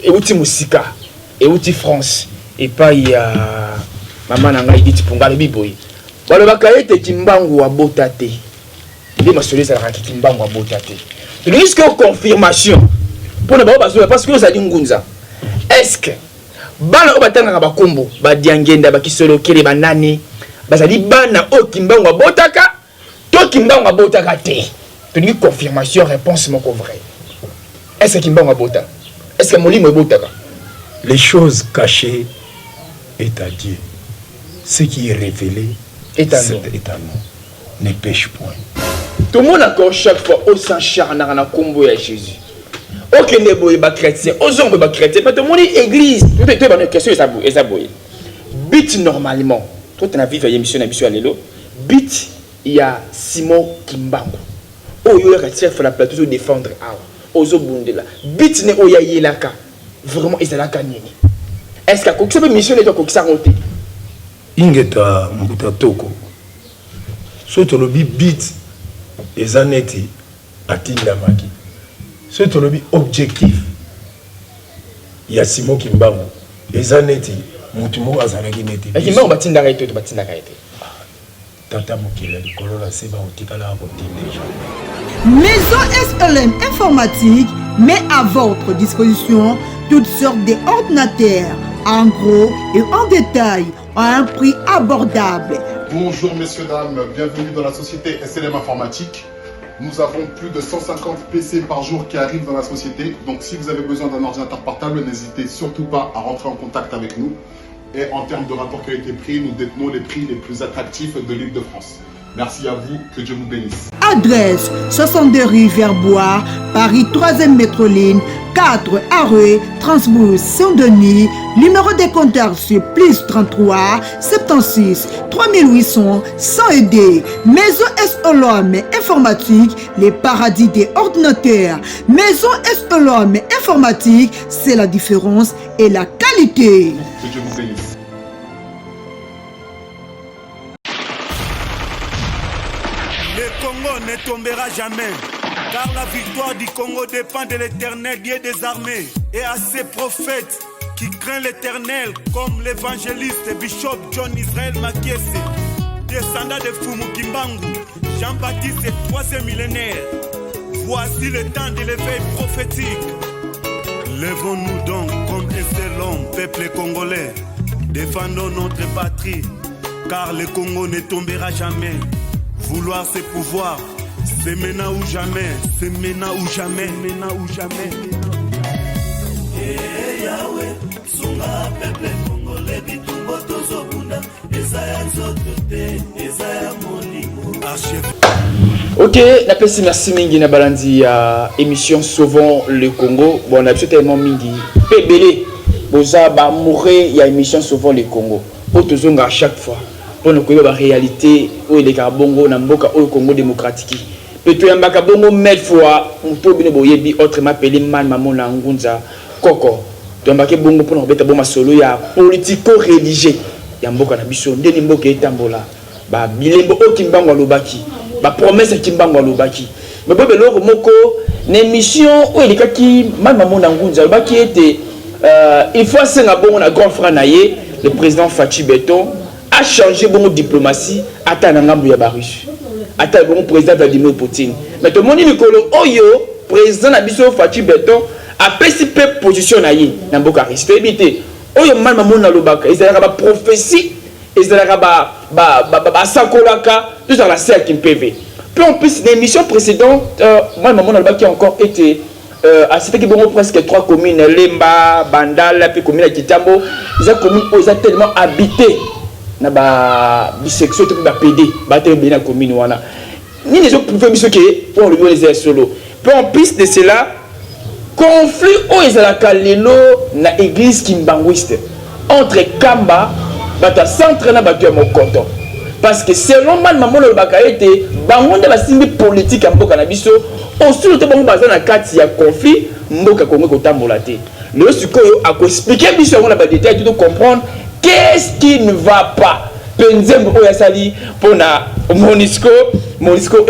et outi musika et outi France et pas il y a maman nanga dit punga le biboy balo bakayete kimbangu wa botate les massolés ça la kimbangu wa botate le risque de confirmation pour ne pas parce que ça dit ngunza est-ce que bana obatanga ba kombo ba diangenda ba kisolo kele banani bazali bana o kimbangu wa botaka to kimbangu wa botaka te tu dis confirmation réponse moko vrai est-ce que kimbangu wa botaka est-ce que molimo botaka les choses cachées est à Dieu. Ce qui est révélé est à nous. Ne pêche point. Tout le monde encore chaque fois au s'encharne dans la combo à Jésus. Aucun ne boye pas chrétien, aux hommes pas chrétien, mais tout le monde est église. Tout est une question et ça boye. Bit normalement. Toi tu as vu une émission à l'élo. Bit il y a Simon Kimbangu. Oh il y a chef la plateau toujours défendre aux obundela. Bit ne oya yelaka. Vraiment ils la kanini. Est-ce que quelque chose mission les gens qui s'arrêtent ingeta mbuta toko soto lobi bit ezaneti atinda maki soto lobi objectif ya Simon Kimbangu ezaneti mutu mo azalaki neti Kimbangu batinda kaite to batinda kaite tata mokila likolo la seba otikala ko tindeja. Maison SLM informatique met à votre disposition toutes sortes d'ordinateurs en gros et en détail à un prix abordable. Bonjour messieurs, dames, bienvenue dans la société SLM Informatique. Nous avons plus de 150 PC par jour qui arrivent dans la société. Donc si vous avez besoin d'un ordinateur portable, n'hésitez surtout pas à rentrer en contact avec nous. Et en termes de rapport qualité-prix, nous détenons les prix les plus attractifs de l'île de France. Merci à vous, que Dieu vous bénisse. Adresse 62 rue Verbois, Paris 3e métro-ligne, 4 Arrêt, Transbousse, Saint-Denis. Numéro de contact sur plus 33 76 3800 100 Maison SLM Informatique, les paradis des ordinateurs. Maison SLM Informatique, c'est la différence et la qualité. Que Dieu vous bénisse. Le Congo ne tombera jamais, car la victoire du Congo dépend de l'Éternel, Dieu des armées, et à ses prophètes qui craignent l'Éternel, comme l'évangéliste Bishop John Israel Makiese, descendant de Fumu Kimbangu, Jean-Baptiste, 3e millénaire. Voici le temps de l'éveil prophétique. Lèvons-nous donc comme un seul homme, peuple congolais, défendons notre patrie, car le Congo ne tombera jamais. Vouloir c'est pouvoir, c'est maintenant ou jamais, c'est maintenant ou jamais, maintenant ou jamais. Yahweh, sunga peuple congolais bitumbo tozobunda, ezaya nzotote, ezaya molimo. Ok, merci mingi na balandi ya émission Sauvons le Congo. Bon, on a tellement mingi. Pébélé, boza ba mourir ya émission Sauvons le Congo. Pour tozonga à chaque fois. Pour nous connaître la réalité où il est Bongo na mboka au Congo démocratique. Peut-être yambaka Bongo mille fois on peut bien boyebi autrement appelé man maman na ngunza koko. Yambaka Bongo pour nous beta bon solo ya politico-religieux. Yamboka na biso ndeni mboka etambola. Ba bilembo o kimbango lobaki. Ba promesse kimbango lobaki. Mais bobe loko moko na émission où il est ki man maman na ngunza lobaki était il faut senga bongo na grand frère naye le président Fachi Beton a changé beaucoup de diplomatie à Tanangambu Yabarus. À bon président Vladimir Poutine. Mais tout le monde dit que Oyo, président Nabiso Fachi Beton, a participé position naïe dans Boka respecté. Oyo mal mamon na lobaka, ils ont prophétie, ils ont sakolaka, tout dans la serre qui PV. Puis en plus l'émission précédente, mal mamon na lobaka qui a encore été à c'était bon presque 3 communes, Lemba, Bandal, puis commune Kitambo, ils ont tellement habité. Na ba bisexuel to ba PD ba te bien na commune wana ni les autres pouvaient biso que pour le les solo puis en plus de cela conflit au ezalaka lelo na église kimbanguiste entre Kamba bata centre na bato ya mokoto parce que selon man maman le bakaete bangonde ba simbi politique ya mboka na biso aussi le temps baza na kati ya conflit mboka Congo ko tambola te le sikoyo a ko expliquer biso on a ba détail tout comprendre. Qu'est-ce qui ne va pas? Penzembo Oyasali pour na Monisco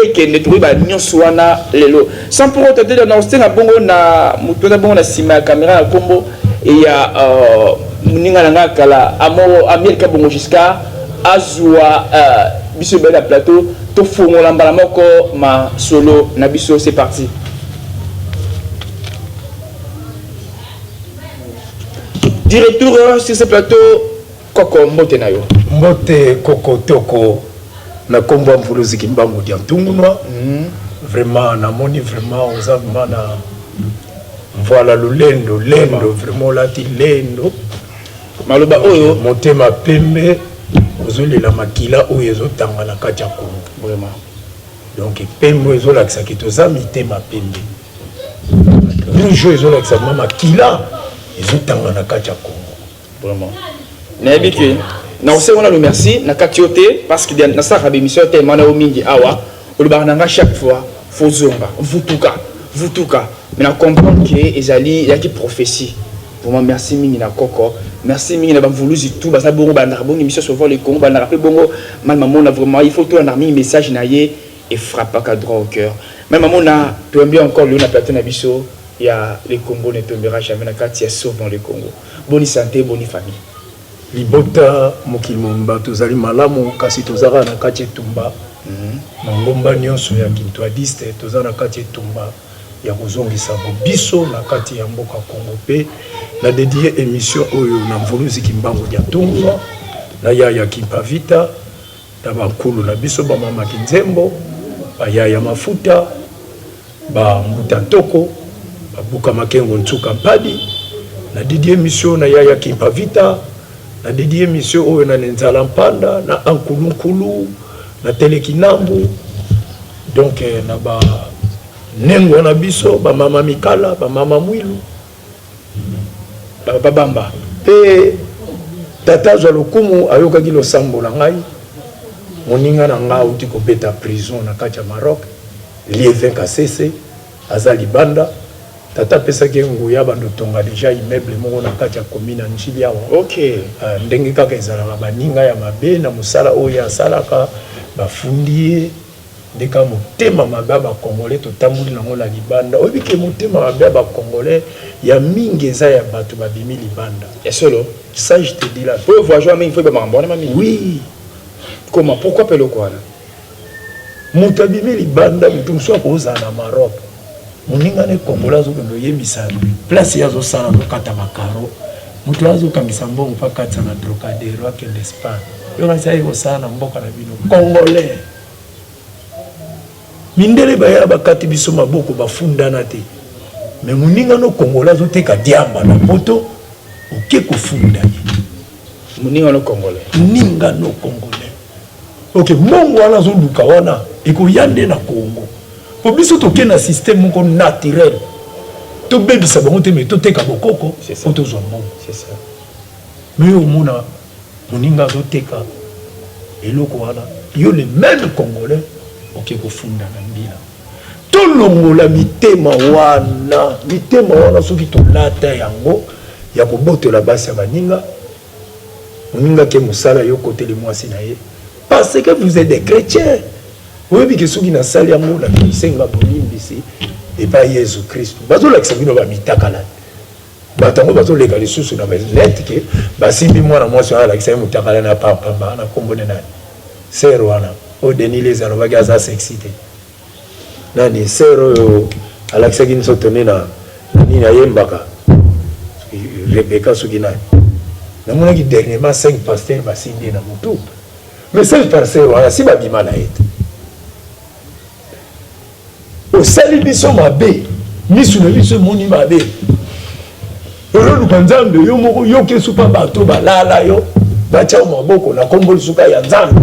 et Kende trouvé ba nyoswana lelo. Sans pour autant dire dans stena bongo na mutoza bongo na sima ya caméra na kombo et ya muninga nanga kala amo Amerika bongo jusqu'à azwa biso bela plateau to fongola mbala moko ma solo na biso c'est parti. Directeur sur ce plateau Koko Mbote na yo. Mbote Koko Toko na kombo mvuluzi kimbangu dia ntungwa. Vraiment namoni vraiment ozama na voilà le lendo vraiment lati lendo maloba oyo motema pembe ozolela makila oyo ezotanga na kati ya Kongo vraiment. Donc pembe ezolakisa kitoza mitema pembe le jeu ezolakisa makila ezotanga na kati ya Kongo vraiment. Na habitué na ose on a le merci na katiote parce que na sa émission tellement na omingi awa olubaranga chaque fois fozonga vutuka mais na comprendre que ezali ya ki prophétie. Vraiment merci mingi na Koko, merci mingi na bamvuluzi tout basa bongo ba na bongo émission sur le Congo ba na rappelé bongo mal maman na vraiment il faut tout en armée message na yé et frappe à droit au cœur. Même maman na tu aimes bien encore le na plateau na biso il y a le Congo ne tombera jamais na quartier sauf dans le Congo. Bonne santé, bonne famille. Libota mokilomba tozali malamu kasi tozara na kati tumba. Ngomba nyonso ya kintoadiste tozana kati tumba ya kozongisa biso na kati ya mboka Kongo pe na dédié émission oyo na mvuluzi kimbangu ya tumba na ya Kimpavita na bankulu na biso ba mama Kinzembo ba ya mafuta ba mbuta toko ba buka makengo ntsuka mpadi na dédié émission na ya Kimpavita na dédié émission oyo na nzala mpanda na ankulunkulu na telekinambu donc na ba nengo na biso ba mama mikala ba mama mwilu ba bamba pe tata za lokumu ayoka kilo sambola ngai moninga na nga uti ko beta prison na kati ya Maroc lié kasese azali banda tata pesa ke nguya bando tonga déjà immeuble moko na kati ya commune Njili awa. OK. Ndenge kaka ezala baninga ya mabe na musala oyo asalaka bafundi ndeka motema mababa congolais to tambuli nango la libanda obike motema mababa congolais ya mingi eza ya bato babimi libanda et solo ça je te dis là pour voyager mais il faut ba mambona mami. Oui. Comment pourquoi pelo quoi là moto abimi libanda mutu so koza na Maroc moninga ne congolais zo ko yebisa place ya zo sala ko kata makaro mutu azo kangisa mbongo pa kata na Trocadero akende Espagne yo ngasa yo sana mboka na bino congolais mindele baya bakati biso maboko bafundana te mais moninga no congolais zo teka diamba na poto oke kofunda moninga no congolais ninga no congolais OK mongo wana zo luka wana eko yande na Congo po biso toke na système moko naturel to bebisa bango te mais to teka bokoko to zo mbongo c'est ça mais au mona moninga zo teka eloko wana yo le même congolais OK kofunda na mbila to longola mitema wana soki to lata yango ya kobotola basi ya baninga moninga ke musala yo côté le mwasi na ye parce que vous êtes des chrétiens oui que soki na sali yango la kisenga bolimbisi et pas Jésus Christ bazo la kisabino ba mitakala batango bazo leka lisusu na net ke basimbi mwana mwasi ala kisai mutakala na papa na kombone na sero wana o denileza no bagaza sexité nani sero Alexa Ginso tonena nini ayembaka Rebecca Sugina na mona ki dernièrement 5 pasteurs basindi na mutu mais 5 pasteurs wana si babima na ete o sali biso mabe misu na biso moni mabe olo lukanzambe yo moko yo kesu pa bato balala yo bacha maboko na kombo suka ya nzambe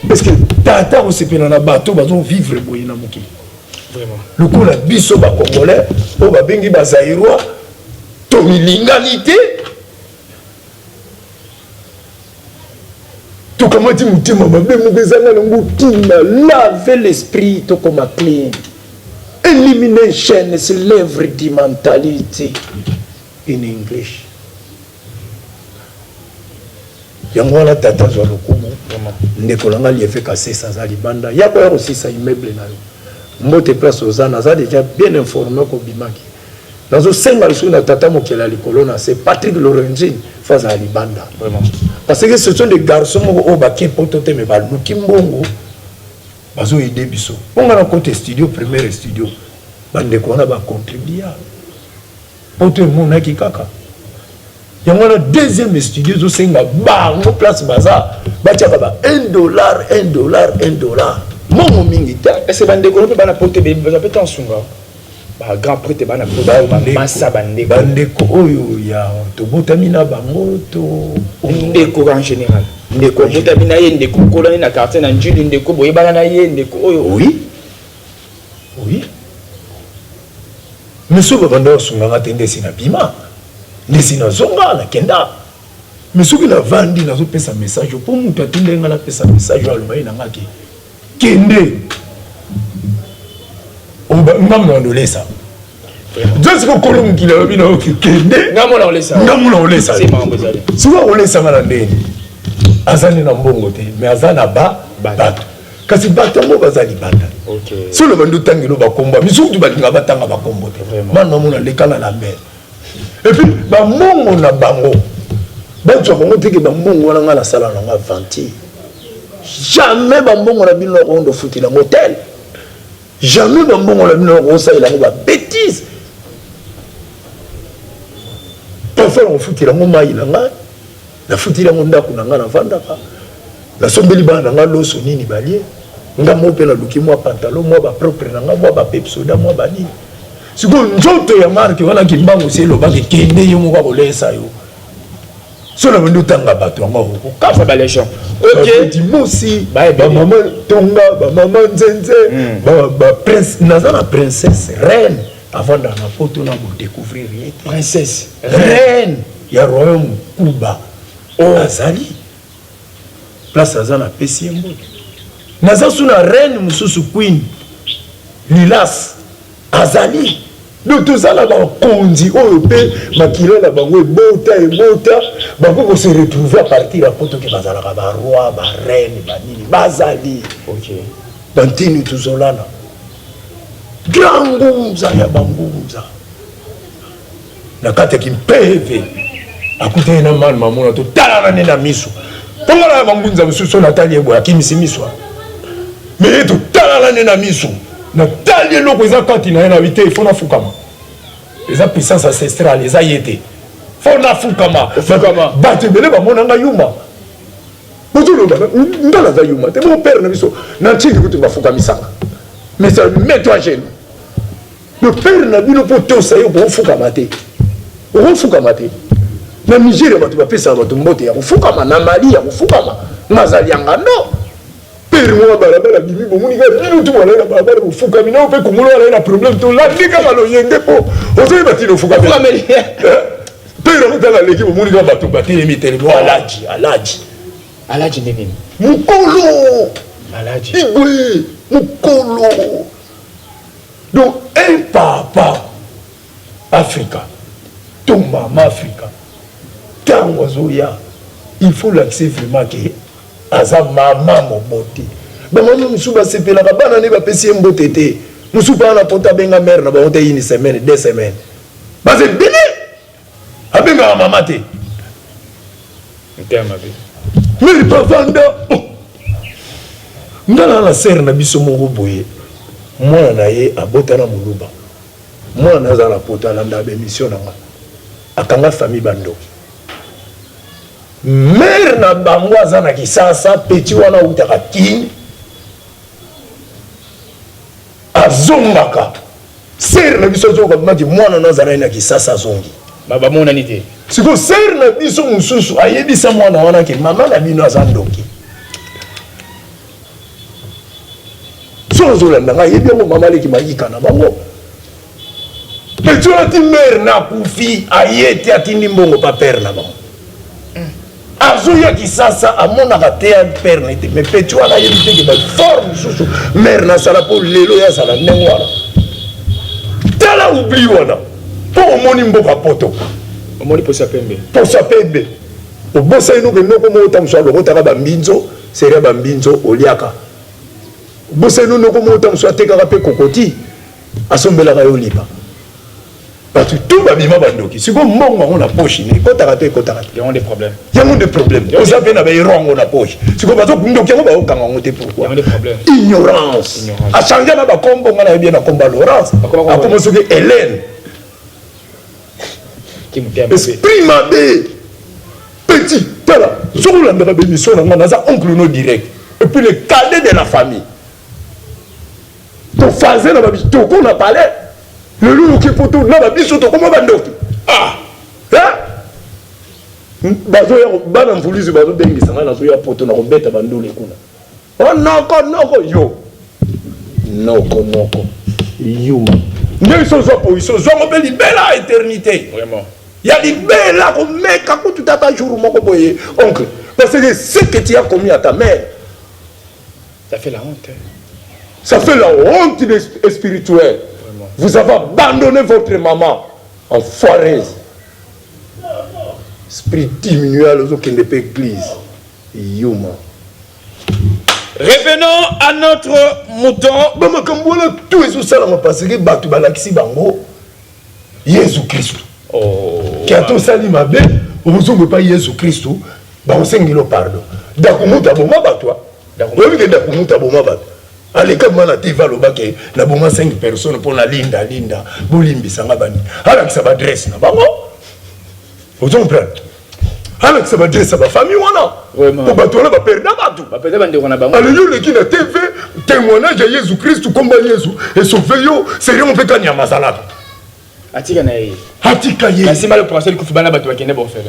parce que tata osepela na bato bazo vivre boye na mokili vraiment le coup la biso ba congolais o ba bengi ba zaïrois to milingalité to comment tu mutima ba be mugezanga na mutima laver l'esprit to comme clean éliminer chaîne c'est l'œuvre de mentalité in English yango wana tata zwa lokumu ndeko nanga lieve kasesa aza libanda ya koya kosisa immeuble na yo mbote place ozana aza déjà bien informé kobimaki nazosenga lisusu na tata mokele ya likolo na se Patrick Lorenzini face à libanda parce que ce sont des garçons moko oyo bakie poto te me baluki mbongo bazoyede biso bonga na kote studio première studio bandeko wana bacontribua poto emonaki kaka yango na deuxième studio zosenga bango place baza batiaka ba $1 mongo mingi te est-ce que bandeko mpe bana pote baza mpe tansunga grand prêtre bana masa bandeko oyo ya tobotami na bango to ndeko en général ndeko botami na ye ndeko kolani na quartier na njuli ndeko boyebana na ye ndeko oyo oui mesuku banda osunganga te ndesi na bima ndesi na zonga na kenda mesuku na vandi nazopesa message po mutu atindenga napesa message aloba ye nanga ke kende ngamuna ondolesa just ko kolo mukila lobi na okende ngamuna olesa siko olesa ngana ndeni azali na mbongo te mais azana bato kasi bato yango baza libanda solo bandu tangelo bakomba misuku balinga batanga bakombo te mana mona lekala la mer et puis bamongo na bango bato bango teke bamongo wana ngana sala na nga vanti jamais bambongo na bino ondo futila motel jamais bambongo na bino osa ila ba bêtise parfois on futila ngo mai na nga na futila ngo ndako na nga na vandaka la sombeli bana nga loso nini balie nga mo pe na luki mo pantalon mo ba propre na nga mo ba pepsoda mo ba nini siko njoto ya marque wana kimbango selo ba kende yo mo ba bolesa yo solo bando tanga bato ngo ko kafa ba legion ok dimosi ba maman tonga ba maman nzenze ba prince nazana princesse reine avant dans la photo na mo découvrir princesse reine ya royaume Kuba azali place azana pesi mbote naza suna reine mususu queen Lilas azali donc ça là ba konzi oyo pe makilo na bango ebota bango se retrouver à partir à poto ke bazala ba roi ba reine ba nini bazali ok bantini tuzolana grand ngumza ya bangumza na kate kimpeve akute na man mamona to talana nena miso pongola ya bangunza mususu na tali ebo akimisi miso mais to talana nena miso na tali loko eza kati na yana vite fona fukama eza puissance ancestrale eza yete fona fukama bato ebele bamona nga yuma bozoloba ndala za yuma te mon père na biso na ntiki kuti bafukamisanga mais ça mets-toi à genoux le père na bino po tosa yo bofukama te ofukama te na Nigeria bato bapesa bato mbote ya kufukama na Mali ya kufukama mazali yanga no père moi balabala bibi bomuni ga bino tu wala na balabala kufukama na pe kumulo wala na problème to la ndika malo yenge po ozo batino fukama père mo tala leki bomuni ga bato batile mitele bo alaji nini mukolo alaji igwe mukolo donc un papa Africa ton maman Africa tango zoya il faut l'accès vraiment que aza maman mobote ba maman musuba sepela ka bana ne ba pesi mbote te musuba na pota benga mère na ba onte une semaine 2 semaines ba se bine abenga maman te ntema bi mais pas vanda ndana na sœur na biso moko boye mwana na ye abota na muluba mwana naza na pota landa ba émission na nga akanga famille bando mère na bango aza na Kisasa petit wana utaka king azongaka sœur na biso zoka mati mwana naza na Kisasa zongi baba mona nite siko sœur na biso mususu ayebisa mwana wana ke mama na bino aza ndoki sozo nga yebi ngo mama leki mayika na bango petit wana ti mère na kufi ayeti atindi mbongo pa père na bango azoya Kisasa amonaka te ya père na te mais petit wana yebi te ke ba forme susu mère na sala po lelo ya sala ndenge wana tala oubli wana po omoni mboka poto omoni posa pembe au bossa ino que no comme autant soit le rotara bambinzo seria bambinzo oliaka bossa ino no comme autant soit te karape kokoti asombela ka yolipa parce que tout babima bandoki siko mbongo on a poche ni kotarate il y a des problèmes vous avez na berongo na poche siko bato ndoki yango ba okanga ngote pourquoi il y a des problèmes ignorance a changer na ba kombo ngana bien na komba Laurence a commencé que Hélène esprit mabé petit voilà sur la bémission on a oncle no direct et puis le cadet de la famille to fazer na babi to qu'on a parlé le loup qui pour tout là babi surtout comment bandoki ah hein bazo ya bana mfuluzi bazo bengi sanga na so ya poto na robeta bandole kuna oh noko yo noko yuma nde so so position zo mo beli bela éternité vraiment ya libela ko meka ko tout à jour moko boye oncle parce que ce que tu as commis à ta mère ça fait la honte ça fait la honte spirituelle. Vraiment. Vous avez abandonné votre maman en foireuse. Esprit diminué aux autres qui ne pas église. Yuma. Revenons à notre mouton. Bah comme voilà tout est ça là parce que batu balaxi bango Jésus Christ. Oh. Qui a tout ça dit ma belle, on ne pas Jésus Christ. Bah on s'engilo pardon. Dakumuta boma batwa. D'accord. Oui que dakumuta boma batwa. Allez, comme on a dit, va le baquet, la bombe 5 personnes pour la linda, Boulimbi, Sangabani. Alors que ça va dresser, n'a pas bon. Vous comprenez? Alors que ça va dresser ma famille, on a. Pour battre, on va perdre tout. Alors, il y a qui n'a TV, témoignage à Jésus-Christ, combat Jésus, et sauver, c'est rien, on peut gagner à Mazala. Atikaye. C'est mal le procès que Fubana Batou qui n'est pas fait.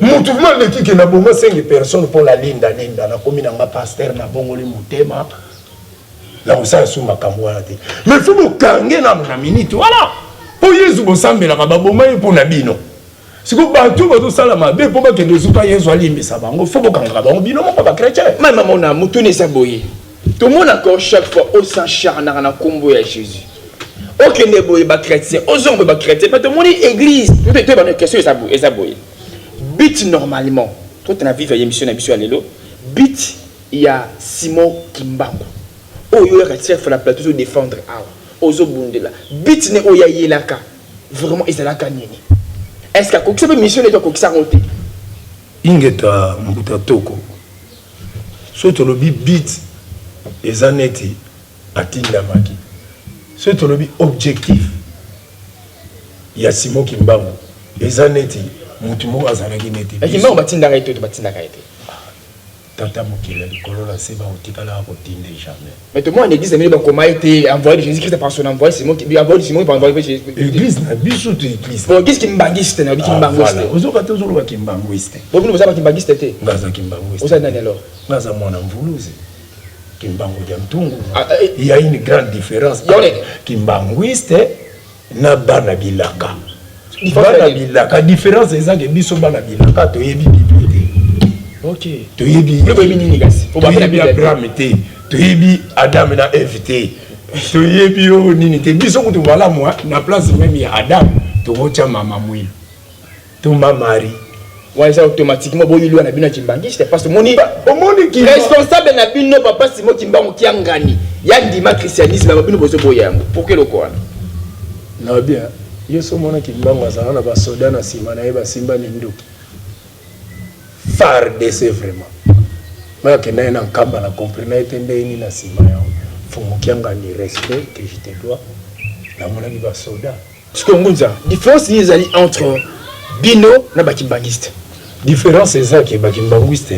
Mouvement l'équipe qui n'a pas 5 personnes pour la linda, la commune en pasteur, n'a pas de moutema. Là, on s'en sous ma camouate. Mais il faut que vous na minute. Voilà. Pour Jésus, vous semblez la rababoma et pour Nabino. Si vous battez votre salama, mais pour que nous pas Jésus alimé ça, il faut que vous rababoma bino, mon papa chrétien. Maman, on a moutonné sa boye. Tout le monde encore chaque fois au sang charnard à combo à Jésus. Aucun des boye ba chrétien, aux hommes ba chrétien, pas tout le monde église. Tout est une question et ça boye. Bit normalement, toi tu as vu une émission à l'élo. Bit, il y a Simon Kimbangu. Oh, il y a chef la plateau de défendre aux Obundela. Bit ne oya yelaka. Vraiment, ils sont là kanini. Est-ce que ça peut missionner toi ça roté? Ingeta mbuta toko. Soto lobi bit les aneti atinda maki. Soto lobi objectif. Il y a Simon Kimbangu. Les aneti mutumo azalaki neti. Et Kimbangu batinda raité to batinda raité. Tata mokile likolo la seba otikala kotinde jamais. Mais tout le monde l'église a comment été envoyé Jésus-Christ par son envoyé Simon qui envoyé Simon pour envoyer Jésus. L'église na biso to église. Bon, qu'est-ce qui mbangiste na biki mbangiste. Ozoka to zolo ba kimbangwiste. Bon, nous savons qui mbangiste était. Ngaza kimbangwiste. Oza nani alors? Ngaza mwana mvuluzi. Kimbangu ya mtungu. Il y a une grande différence. Kimbangwiste na bana bilaka. Bana bilaka différence est ça que biso bana bilaka to yebi bibliothèque. Ok. Tu yebi. Le premier ninigas. Tu yebi Abraham te. Tu yebi Adam na Eve te. Tu yebi o nini te. Biso kutu wala moi na place même ya Adam. Tu vocha mama mwili. Tu mama Marie. Ouais ça automatiquement bon il na bino kimbangi c'est parce que moni qui responsable na bino papa Simon Kimbangu qui angani. Ya ndima christianisme na bino bozo boyango. Pourquoi le quoi? Na bien. Yeso mona Kimbangu azana na ba soda na sima na eba simba ni ndoki. FARDC vraiment. Mais que n'a un kamba la comprendre etende ni na sima yao. Faut kianga ni respect que je te dois. Na mona ni ba soda. Ce que ngunza différence ni ali entre bino na bakimbangiste. Différence c'est ça que bakimbangiste.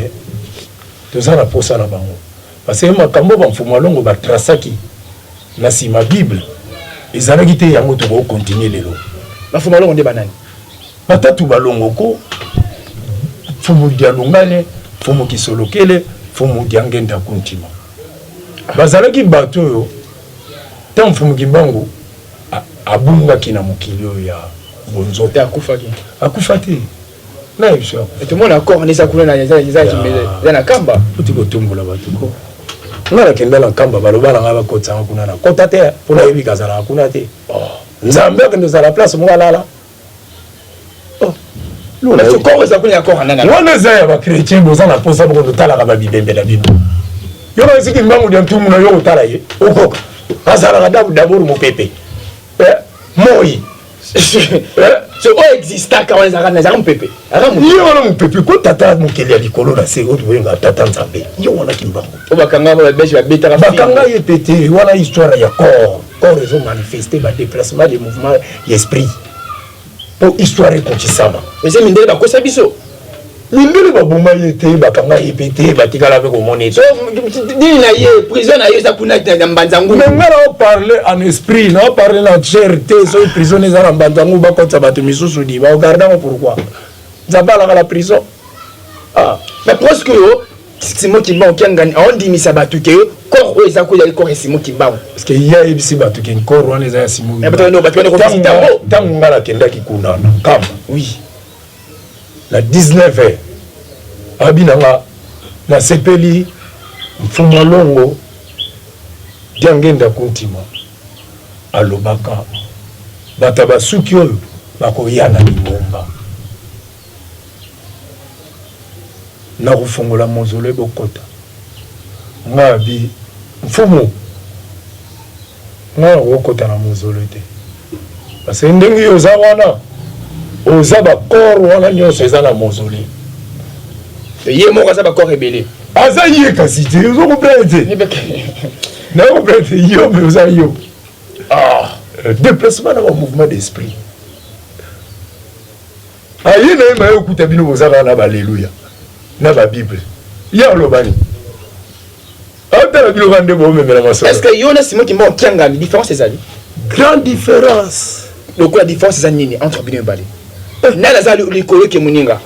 Tout ça na posa na bango. Parce que makambo ba mfumo longo ba trasaki na sima Bible. Ezalaki te yango to ko continuer lelo. Ba mfumo longo de banani. Patatu balongo ko fumu dialungane, fumu kisolokele, fumu diangenda kuntima. Bazalaki bato yo, tant fumu Kimbangu abunga kina mukilio ya bonzote akufaki. Akufati. Na yisho. Et tout le monde encore nisa kuna na za na kamba. Puti ko tumbola batuko. Ngala kendala kamba balobala ngaba kotsa kuna na kota te pona yebi kazala kuna te. Nzambe ke ndozala place mwa lala. Mais ce corps est encore en anana. On est à chrétien, vous en avez posé pour nous taler à ma bibé de la Bible. Yo na siki mbangu dia tout moun yo tala ye. Okoka. Azala d'abord mon pépé. Moi. Ce o exista quand on a un pépé. Yo na mon pépé ko tata mon keli alikolo na se o duenga tata nzambe. Yo wana kimbangu. O bakanga ba beje ba betara. Bakanga ye pété, wana histoire ya corps. Corps ils ont manifesté ba déplacement des mouvements d'esprit. Pour histoire kontisama. Mais c'est mindele ba kosa biso. Mindele ba bomba yete bakanga ye pété batikala avec au monde. So dit na ye prison na ye za kuna na mbanzangu. Mais on parler en esprit, on parler en cherté, so prisonniers za mbanzangu ba kota batu misusu di ba regarder pourquoi. Zabala la prison. Ah, mais presque c'est moi qui m'a ngani on dit misa batu ke corps o za ko ya corps c'est moi qui m'a. Parce que ya ebisi batu ke corps wana za simu. Mais peut-être non batu ko visiter mo. Tangu ngala kenda kikuna kama. Oui. La 19h abinanga na sepeli mfuma longo diangenda kuntima alobaka bata basuki oyo bakoyana libomba na kufungola mozole bokota ngabi mfumu nga wokota na mozole te parce que ndenge yoza wana oza bakor wana nyonso eza na mozole ye moko aza bakor rebele aza ye kasi te ozo comprendre te na comprendre te yo mais oza yo déplacement na mouvement d'esprit aye na ye maye okuta bino bozaka na balleluya na babible ye alobani atala bino bande bomemela masolo est-ce que yo na simo ki mbo kiangami différence ezali grande différence donc la différence c'est nini entre bino balé na la zali likolo ke muninga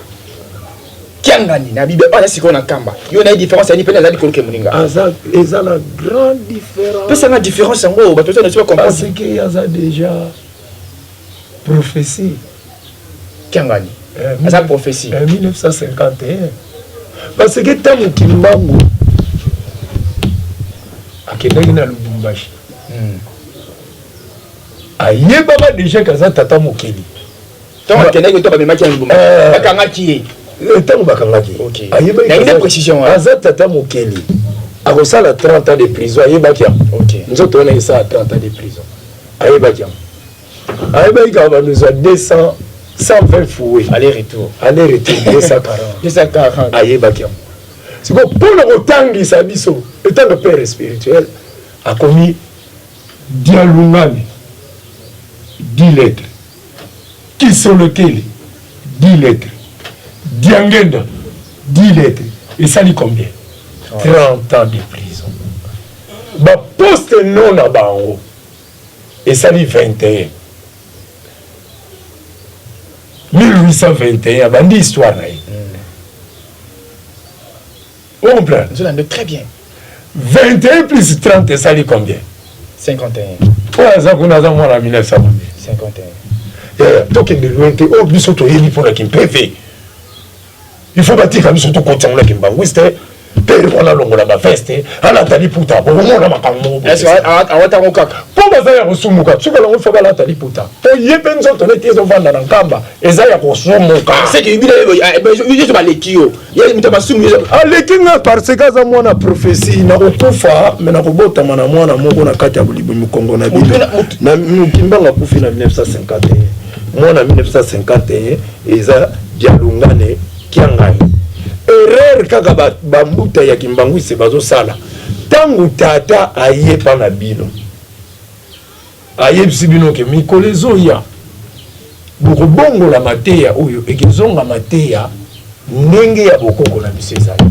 kiangani na bible on a siko na kamba yo na différence ni pena zali likolo ke muninga aza eza la grande différence peut ça na différence ngo ba to ne pas comprendre parce que yaza déjà prophétie kiangani aza prophétie 1951 parce que tangu kimbangu akendaki na Lubumbashi ayebaka déjà kaza tata mokeli donc akendaki to ba memaki na Lubumbashi bakangaki ye tango bakangaki ayebaki précision aza tata mokeli akosala 30 ans de prison ayebaki nzoto wana esala 30 ans de prison ayebaki kaka banozwa 120 fouet aller-retour 240 ayebaki siko mpona kotangisa biso etant de père spirituel akomi dialungane 10 lettres kisolokeli 10 lettres diangenda 10 lettres et ça dit combien 30 ans de prison baposte non na bango et ça dit 21 1821 bandi histoire na ye on comprend très bien 21 plus 30 et ça dit combien 51 oza kuna za mwana 1951 tokende loin te oyo biso toyebi mpona kimpepe il faut batika biso tokotiangola kimbangu site pere wana longola baveste alata liputa bomona makambo awatango kaka mpo baza ya kosumuka soki alongo fo balata liputa po ye mpe nzoto neti ezovanda na nkamba eza ya kosumuka aleki nga parce que aza mwana prophétie na kokufa me na kobotama na mwana moko na kati ya bolibo mikongo na bino na mokimbanga akufi na 1951 mwana 1951 eza dialungane kiangani erreur kaka bambuta ya kimbangu ise bazosala tangu tata ayepa na bino ayebisi bino ke mikolo ezoya bokobongola mateya oyo ekezonga mateya ndenge ya bokoko na biso ezali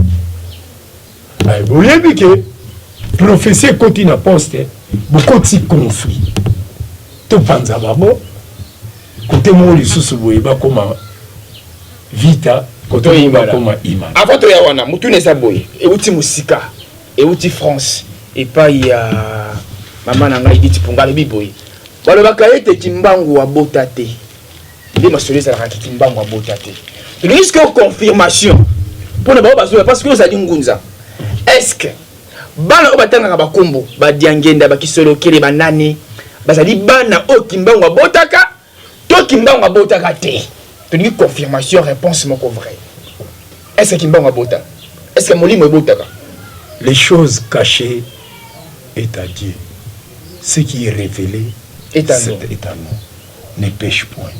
boyebi ke prophétie ekoti na poste bokoti conflit topanza bango kote moko lisusu boye bakoma vita koto imala avant to ya wana mutu neza boye euti musika euti France epai ya mama na ngai dit pungala biboye balobaka ete kimbangu wa bota te ndi masolo ezalaka kimbangu wa bota te tu risque confirmation pona ba bazo parce que ozali ngunza est-ce que bana o batanga bakombo badiangenda bakisolo kele banani bazali bana o kimbangu wa botaka to kimbangu wa botaka te tu dis confirmation réponse moko vrai. Est-ce que Kimbangu abota? Est-ce que Molimo ebotaka? Les choses cachées est à Dieu. Ce qui est révélé est à nous. Ne pêche point.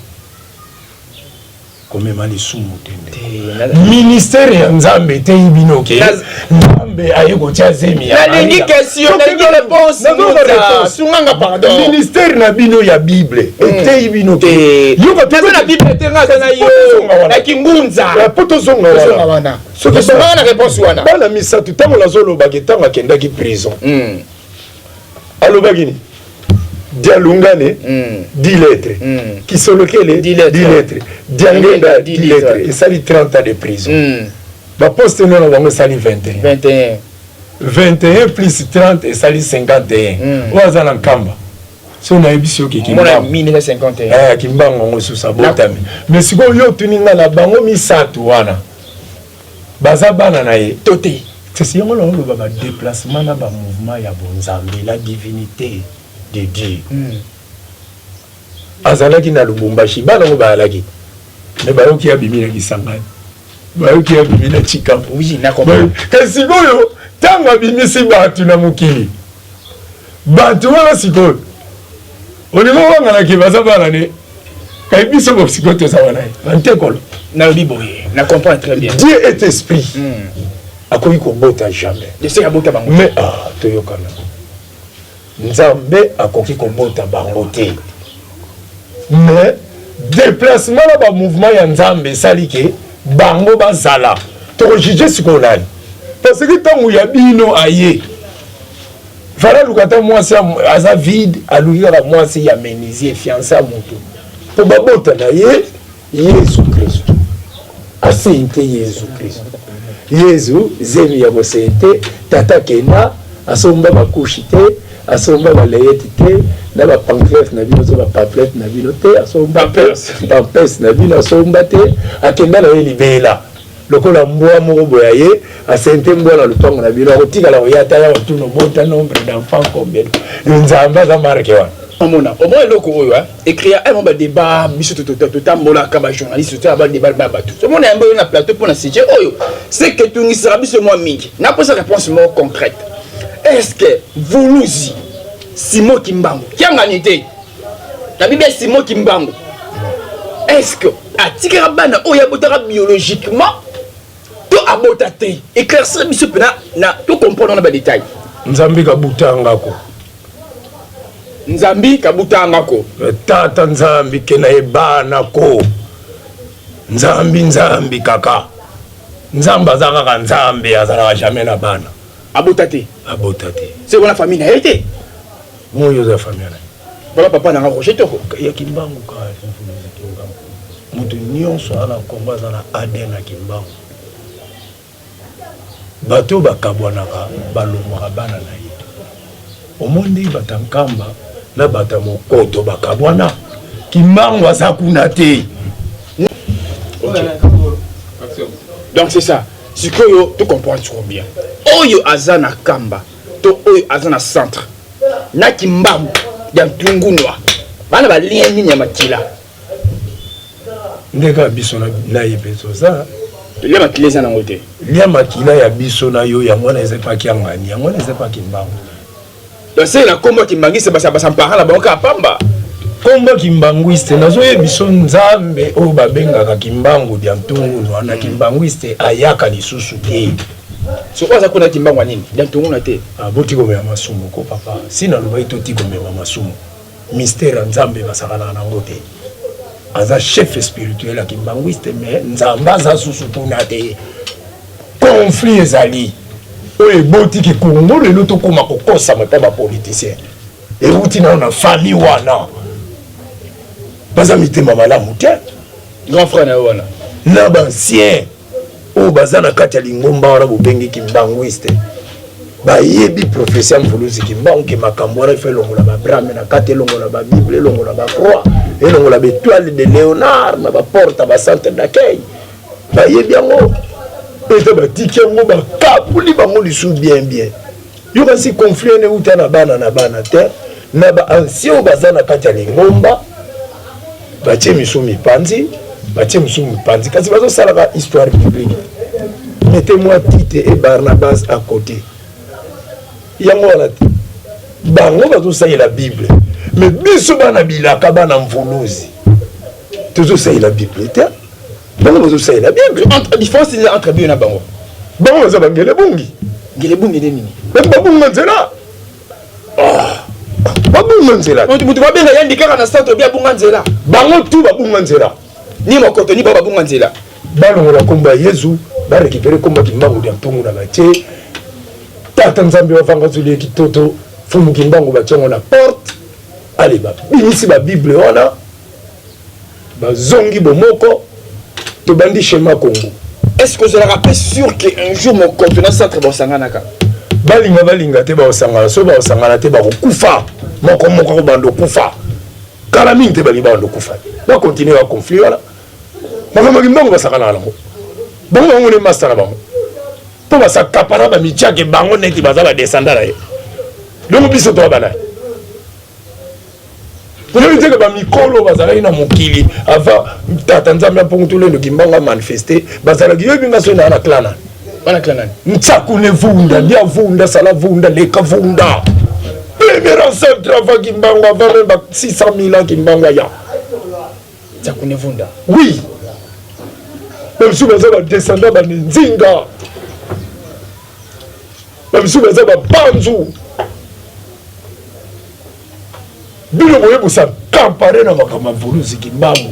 Comme les sous-moutende. Ministère ya Nzambe te ibino ke. Nzambe ayeko tia zemi ya. Na lingi question, na lingi réponse. Sunganga pardon. Ministère na bino ya Bible te ibino ke. Yo ko pesa na Bible te nga na yo. Na kingunza. La poto zonga wana. So que songa na réponse wana. Bana misa tutango la zolo baketanga kenda ki prison. Allo bagini. Dialungane 10 lettres. Qui sont lesquelles 10 lettres. Diangenda 10 lettres. Et ça dit 30 ans de prison. Bah poste non on sali 21. 21 plus 30 et ça dit 51. Oza na kamba. So na ebisio ki kimba. 1951. Kimbangu ngo susa botami. Mais siko yo tuninga na bango misatu wana. Baza bana na ye toté. C'est si on le ba déplacement na ba mouvement ya bonzambe la divinité de Dieu. Azalaki na Lubumbashi bana ngo balaki. Mais bayoki abimina kisangani. Bayoki abimina chikapo. Oui, na comprendre. Kasi goyo tanga bimisi batu na mukili. Batu wala sikoyo. Onimo wanga na kibaza bana ne. Kai biso ko psikoto sa wana. Antekolo. Na liboye, na comprendre très bien. Dieu est esprit. Akoki ko bota jamais. Je sais abota bango. Mais toyokana. Nzambe akoki ko bota bango te. Mais déplacement là ba mouvement ya Nzambe salike bango bazala. To juger ce qu'on a. Parce que tant ya bino aye. Fala lukata mwasi aza vide, alukira mwasi ya menizie fiança moto. Po babota na ye Yesu Kristo. Asente Yesu Kristo. Yesu zemi ya bosente tata kena asomba bakushi te asomba balayeti te na ba pamphlet na bino zo ba pamphlet na bino te asomba pampers na bino asomba te akenda na libela lokola mbwa moko boya ye asente mbwa na lupango na bino akotika la oyata ya otuno bota nombre d'enfants combien nzamba za marke wa amona au moins loko oyo écrire un bon débat biso totambola ka ba journaliste to ba débat ba batou ce monde un peu na plateau pour na sujet oyo c'est que tu ngisera biso moi mingi na pose réponse mo concrète. Est-ce que Vuluzi Simon Kimbangu kianganité la Bible Simon Kimbangu est-ce que atikara bana oya botara biologiquement to abotate éclaircir biso pena na to comprendre na ba détail Nzambi ka butanga ko Nzambi kabutanga ko tata Nzambi kena ebana ko Nzambi kaka Nzamba azaka ka Nzambi azala jamais na bana abotate c'est la famille na été moyo za famille na voilà papa na rocher to ya Kimbangu ka mutu nyonso ala komba za na ADN na Kimbangu bato bakabwanaka balongwaka bana na ye omondi batankamba na bata mokoto bakabwana Kimbangu aza kuna te. Donc c'est ça. Ce que tu comprends trop bien. Oyo azana kamba, to oyo azana centre. Na Kimbangu ya Tungunwa. Bana ba lien ni ya makila. Ndeka biso na yepeso ça. Le makila za na ngote. Lia makila ya biso na yo ya mwana ezepa kiangani, ya mwana ezepa Kimbangu. Donc c'est la combat Kimbangu c'est basa parla banka pamba. Komba Kimbanguiste nazoye biso Nzambe o babengaka Kimbangu dia Ntungunwa na Kimbanguiste ayaka lisusu te. So oza kuna Kimbangu nini? Dia Ntungunwa te. Boti komema masumu ko papa. Sina loba itoti komema masumu. Mystère Nzambe basakana na ngote. Aza chef spirituel a Kimbanguiste mais Nzamba za susu kuna te. Conflit ezali. Oye boti ki Kongo lelo to koma kokosa mata ba politicien. Et uti na famille wana. Baza mitema malamu te. Grand frère na wana. Na bancien o baza na kati ya lingomba wana bobengi Kimbanguiste. Ba yebi professeur Mvuluzi Kimbangu ke makambo wana fe longola ba brame na kati longola ba Bible longola ba croix et longola ba étoile de Léonard na ba porte ba centre d'accueil. Ba yebi yango ete ba tiki yango ba kapuli bango lisu bien. Yo kasi conflit ne uta na bana te na ba ancien o baza na kati ya lingomba. Batie miso mipanzi batie musumu panzi kasi bazo salaka histoire biblique. Mettez-moi Tite et Barnabas à côté. Yango wala ti. Bango bazo saye la Bible. Mais biso bana bilaka bana mvuluzi. Toujours saye la Bible. Bango bazo saye la Bible. Entre différence entre Bible na bango. Bango bazo bangele bungi. Ngele bungi de nini? Même babunga nzela. Babunga nzela. Mutu babenga yandi kaka na centre bia bunga nzela. Bango tu babunga nzela. Ni mokoto ni baba bunga nzela. Balongola komba Yesu, ba récupérer komba kimbangu dia mpungu na batie. Tata nzambe wafanga zuli kitoto, fumu kimbangu batongo na porte. Allez ba, binisi ba Bible wana. Ba zongi bomoko to bandi schéma Congo. Est-ce que je la rappelle sûr qu'un jour mon contenant centre bosanganaka? Balinga te ba osangana, so ba osangana te ba kufa. Moko bando kufa. Kala mingi te bali bando kufa. Ba continuer à conflit wala. Makama kimbangu basakana lango. Bango ne master na bango. Po basa kapara ba michake bango neti bazala descendre là. Donc biso to bana. Pour dire que ba mikolo bazala ina mokili avant tata nzambe pongutule ndo kimbanga manifester bazala giyo binga so na klana. Bana klana. Ntsaku ne vunda, dia vunda sala vunda leka vunda. Premier ancêtre travail kimbanga avant même 600 000 ans kimbanga ya. Ntsaku ne vunda. Oui. Même si vous avez descendant de Nzinga, même si vous avez Banzou, bino boye busa kamparé na makama vuluzi kimbangu.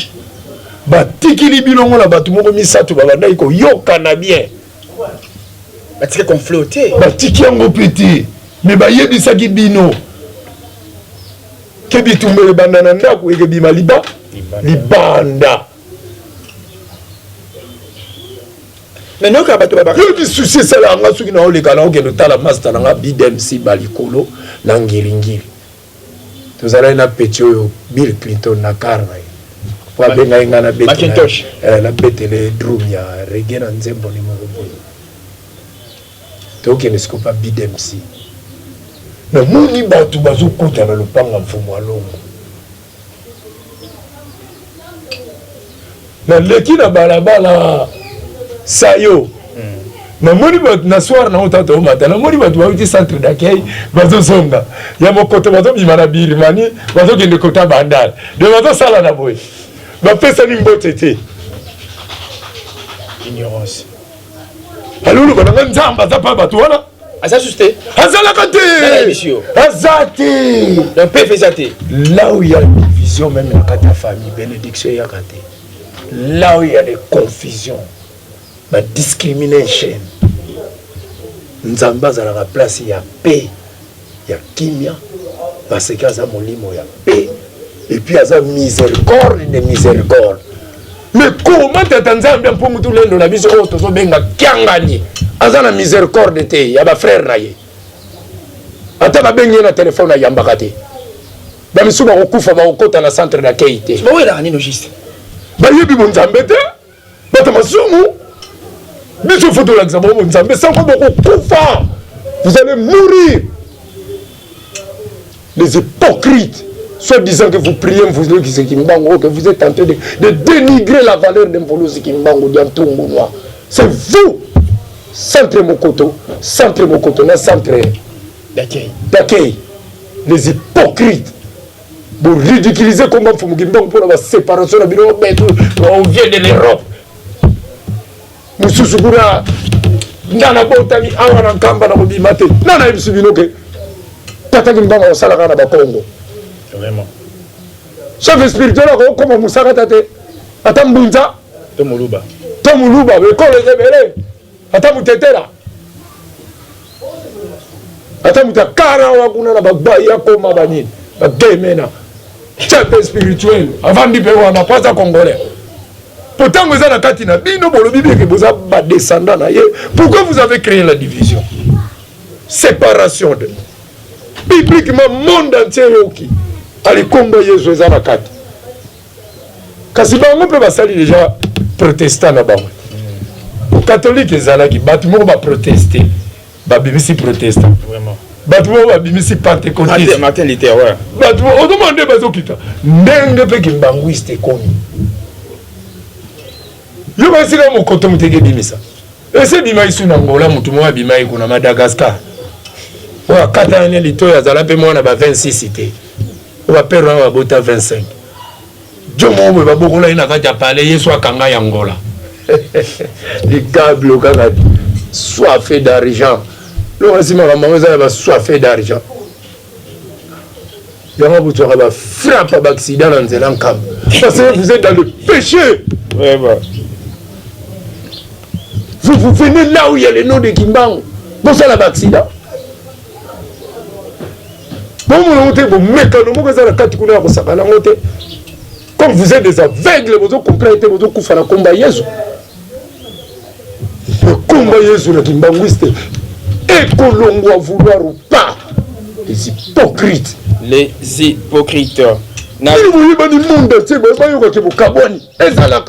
Batikili bino ngona batu moko misatu babandai ko yokana bien. Batike confloté. Batiki yango petit. Mais bayebisa ki bino. Kebi tumbele bandana ndako eke bima libanda. Mais non, quand tu vas parler du souci, c'est là, on a su qu'il y a le master, on a BDMC, Balikolo, Nangiringiri. Tout à l'heure, on Bill Clinton, na carne. Pour bien gagner la bête, Macintosh. La bête, les drumia, reggae, and zembo, ni morobo. Donc, il ne se pas BDMC. Mais mon iba, tu vas au côté de le pang en fumo à l'ombre. Mais l'équipe à balabala. Sayo. Na moni ba na soir na utato mata na moni ba tu ba centre d'accueil bazo songa ya mokoto bazo bimana birimani bazo kende kota bandal de bazo sala na boy ba pesa ni mbotete ignorance alulu bana nzamba za pa batu wana asa susté azala kate azati donc peut faire ça là où il y a une division même dans la famille bénédiction ya kate là où il y a des confusions la discrimination nzamba za la place ya paix ya kimia parce que ça molimo ya paix et puis ça miséricorde de miséricorde mais comment tata nzambe mpo mutu lendo na biso o tozo benga kiangani azana miséricorde te ya ba frère na ye ata ba bengi na téléphone ya yambaka te ba misu ba kokufa ba kokota na centre d'accueil te ba wela ni logiste ba yebi bon nzambe te bata masumu. Biso photo l'exemple mais sans quoi vous allez mourir. Les hypocrites, soit disant que vous priez, que vous êtes en train de dénigrer la valeur d'un volosi kimbango d'Antongo. C'est vous, centre Mokoto, na centre d'accueil. Les hypocrites. Vous ridiculisez comment vous me pour la séparation de bureau, on vient de l'Europe. Mususukura ndana botami awana nkamba na mobimate nana ibisubinoke tata kimbanga osala na bakongo vraiment chef spirituel ko comme musaka tate ata mbunza to muluba be ko le bele ata mutetera ata mutakara wa kuna na bagaya koma banini bagemena chef spirituel avant de pewa na pasa congolais. Pourtant, vous avez katina bino bolobi que vous avez descendant na ye. Pourquoi vous avez créé la division? Séparation de bibliquement monde entier yoki. Ali komba yesu ezana kati. Kasi bango pe basali déjà protestant na bango. Catholique ezala ki batumo ba protester. Ba bimisi protestant. Vraiment. Batumo ba bimisi pentecôtiste. Martin Luther ouais. Batumo on demande bazokita. Ndenge pe kimbanguiste komi. Yo basi la mokoto muteke bimisa. Ese bima isu na Angola mutu mwa bima iku na Madagascar. Wa kata ane lito ya zala pe mwana ba 26 ite. Wa perdre wa bota 25. Jomo mwe ba bokola ina kata pale Yesu akanga ya Angola. Les gars bloqués soifés d'argent. Le reste ma maman va soifé d'argent. Il y a un frappe d'accident dans un camp. Parce que vous êtes dans le péché. Ouais, bah. Vous venez là où il y a le nom de Kimbang. Bon, ça, l'accident. Bon, comme vous êtes des aveugles, vous comprenez, vous comprenez le combat Jésus. Le combat Jésus, le Kimbangouiste, et Colombo à vouloir ou pas. Les hypocrites. Les hypocrites. Si vous voulez pas du monde, c'est bon, pas que vous cabonne. Et ça là.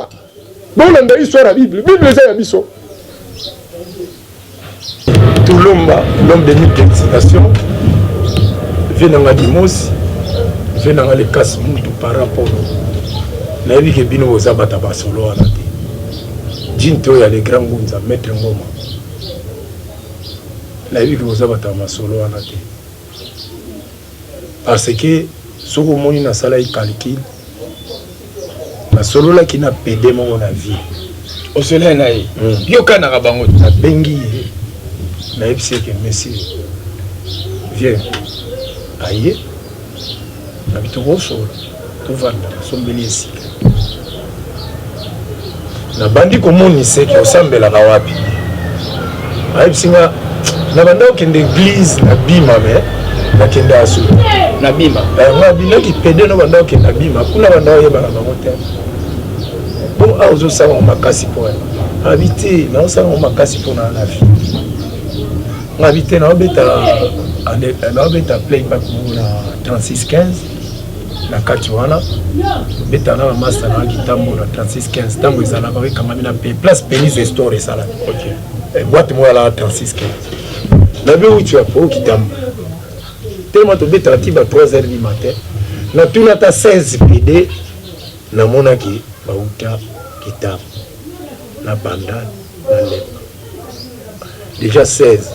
Bon, on a histoire la Bible. La Bible, c'est la Bible. Tout l'homme, l'homme de multiplication, vient dans la dimos, vient dans les casses par rapport. La vie que bino aux abata basolo à la tête. Jinto ya les grands gunza maître ngoma. La vie que vous abata basolo à la tête. Parce que ce que vous avez fait, calcul, la solo là qui n'a pas pédé mon avis. Au soleil, il y a un arabango. La bengi, la épicée que monsieur viens. Aïe, la vie tout sol, tout vendre, son bélier ici. La bandi comme on sait que ressemble à la wapi. Aïe, singa, la bande qui est d'église, la bima mais. La kenda asu na bima na bina ki pede no banda ke na bima kuna banda yeba na bangote bon a ozo sa makasi po habiter na sa makasi po na la vie habiter na obeta playback na 3615 na katuana beta na master na kitambo na 3615 tango ezala ba kama mina pe place penis story sala OK boîte moi la 3615 na be où tu as pour kitambo tellement tu bêtes à 3h du matin. Na tu n'as 16 PD. Na mona ki bauta kitab. Na bandane na lep. Déjà 16.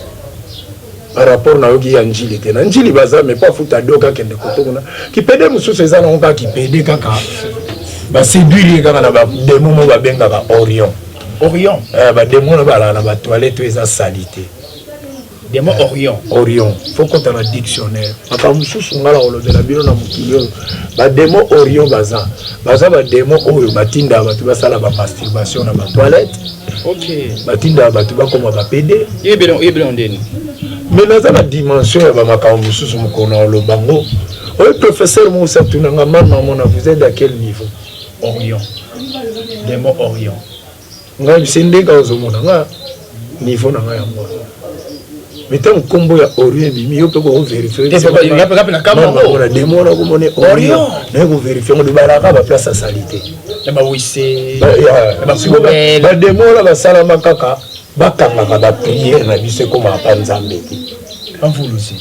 Par rapport na yogi ya njili tena. Njili baza mais pas futa doka kende kotona. Ki PD mususu eza na onka ki PD kaka. Ba séduire kaka na ba démon mo ba benga ba Orion. Orion. Ba démon ba na ba toilette eza salité. Démon Orion. Orion. Faut qu'on ait un dictionnaire. Akamususu ngala olobela bino na mukilio. Ba démon Orion baza. Baza ba démon oyo batinda batu basala ba masturbation na ba toilette. OK. Batinda batu ba koma ba PD. Yebelon ndeni. Mais naza la dimension ya ba makamususu mukona olobango. Oyo professeur Moussa tunanga mama mona vous êtes à quel niveau? Orion. Démon Orion. Ngai sendeka ozomona nga niveau na nga ya mwa. Mais tant que combo ya Orion bimi yo peut ko vérifier. Il y a pas na kambo. On a des mots là comme on est Orion. Mais vous vérifiez on balaka ba place à salité. Na ba wisse. Ba des mots là ba salama kaka ba kanga ba prière na biso comme pa nzambe. En vous aussi.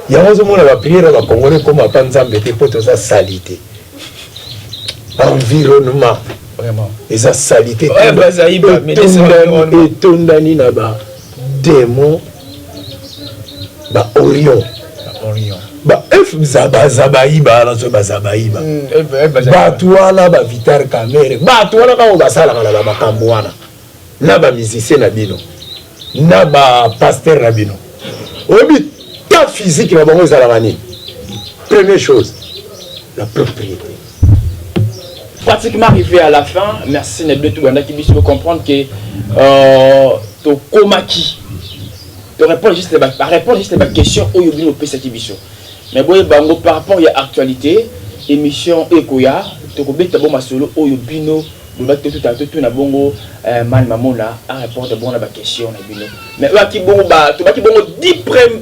Ya ozo mona ba prière ba congolais comme pa nzambe te poto za salité. Environnement vraiment. Et ça salité. Ouais ba zaïba mais et tondani na ba démon ba Orion ba F zabayiba la so bazabayiba ba tuala ba Vitar Kamere ba tuala ka ba sala na ba kambuana na ba musicien na bino na ba pasteur na bino obi ta physique na bango ezala mani. Première chose la propriété. Pratiquement arrivé à la fin, merci Nebé Touganda qui puisse comprendre que to komaki te répondre juste les questions au yobino pesa kibiso. Mais boye bango par rapport à l'actualité, émission Ekoya, to kobeta bon masolo au yobino, ba tout na bongo man mamona à répondre bon à ba question na bino. Mais ba ki bongo ba to ba ki bongo 10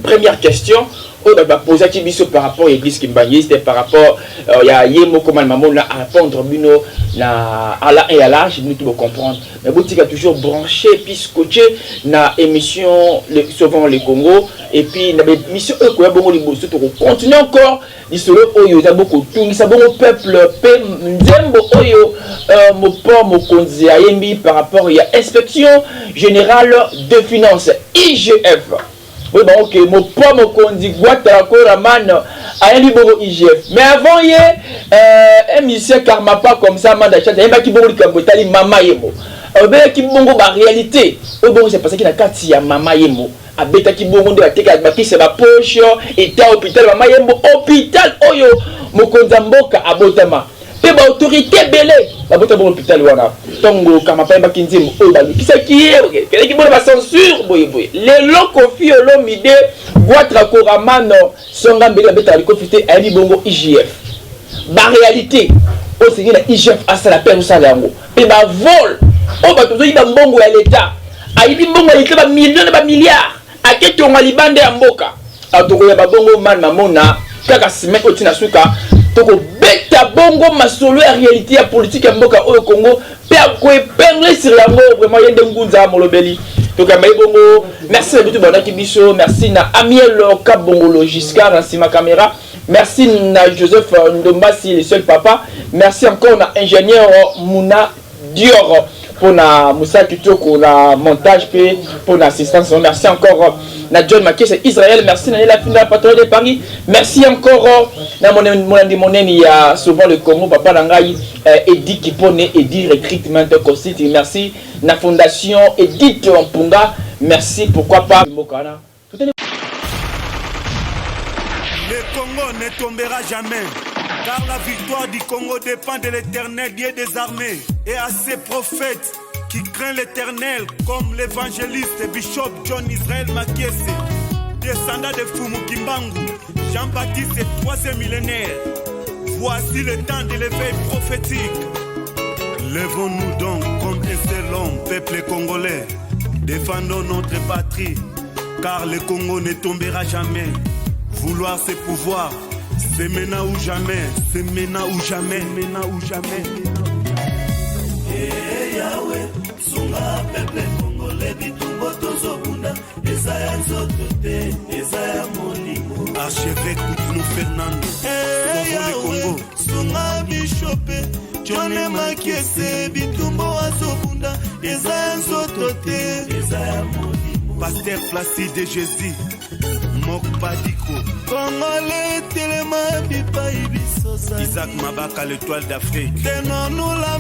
premières questions au ba poser kibiso par rapport à l'église Kimbangi, c'était par rapport il y a yemo comment mamona à répondre bino na à la et à l'âge nous tout comprendre. Mais boutique a toujours branché puis scotché na émission Sauvons le Congo et puis na mission oyo bongo liboso to continuer encore lisolo oyo za beaucoup tungisa bongo peuple pe nzembo oyo mopo mokonzi ayembi par rapport ya inspection générale de finances IGF. Oui, bon, ok, mopo mokonzi gwata ko raman ayembi bongo IGF. Mais avant y un monsieur karma pas comme ça manda chat ayemba ki bongo likambo tali mama yemo. Obé ki bongo ba réalité. O bongo c'est parce que na kati ya mama yemo. Abeta ki bongo de ateka ba ki se ba poche et ta hôpital mama yemo hôpital oyo mokonza mboka abotama. Pe ba autorité belé ba bota bon hôpital wana. Tongo kama pa ba kinzimo o ba ki sa ki ok. Kele ki bongo ba censure boye boye. Le loko fi olo mide gwatra koramano songa mbele beta liko fité ali bongo IGF. Ba réalité o c'est na IGF asa la paix ou ça yango. Pe ba vol o ba tozo iba mbongo ya l'état. Ayibi mbongo ya l'état ba millions ba milliards. Ake tonga libande ya mboka. Atoko ya ba bongo man mamona kaka semaine otina suka toko beta bongo masolo ya réalité ya politique ya mboka oyo Congo pe ko épingler sur yango vraiment yende ngunza molobeli. Toka mai bongo merci bitu bonaki biso, merci na Amiel Kabongolo Giscard Nsima caméra. Merci na Joseph Ndombasi le seul papa. Merci encore na ingénieur Mouna Dior pour na Moussa Kitoko na montage pe pour l'assistance. Merci encore na John Maké c'est Israël. Merci na la finale patron de Paris. Merci encore na mon ami ya souvent le Congo papa nangai Edith Kipone Edith Recruitment Consulting. Merci na fondation Edith Mpunga. Merci pourquoi pas Mokana. Le Congo ne tombera jamais, car la victoire du Congo dépend de l'Éternel, Dieu des armées, et à ses prophètes qui craignent l'Éternel, comme l'évangéliste Bishop John Israël Makiese, descendant de Fumu Kimbangu, Jean-Baptiste et troisième millénaire. Voici le temps de l'éveil prophétique. Lèvons-nous donc comme un seul homme, peuple congolais, défendons notre patrie, car le Congo ne tombera jamais. Vouloir c'est pouvoir, c'est maintenant ou jamais, c'est maintenant ou jamais, maintenant ou jamais. Yahweh, sunga peuple congolais, bitumbo tozobunda, Ezaya zotote, Ezaya molimo. Archevêque Koutounou Fernando, Yahweh, sunga bishopé, John Makiese, bitumbo azobunda, Ezaya zotote, Ezaya molimo. Pasteur Placide Jésus. Mokpadiko Congolais Téléma Bipaï Bisosa Isaac Mabaka l'étoile d'Afrique. Tenons-nous la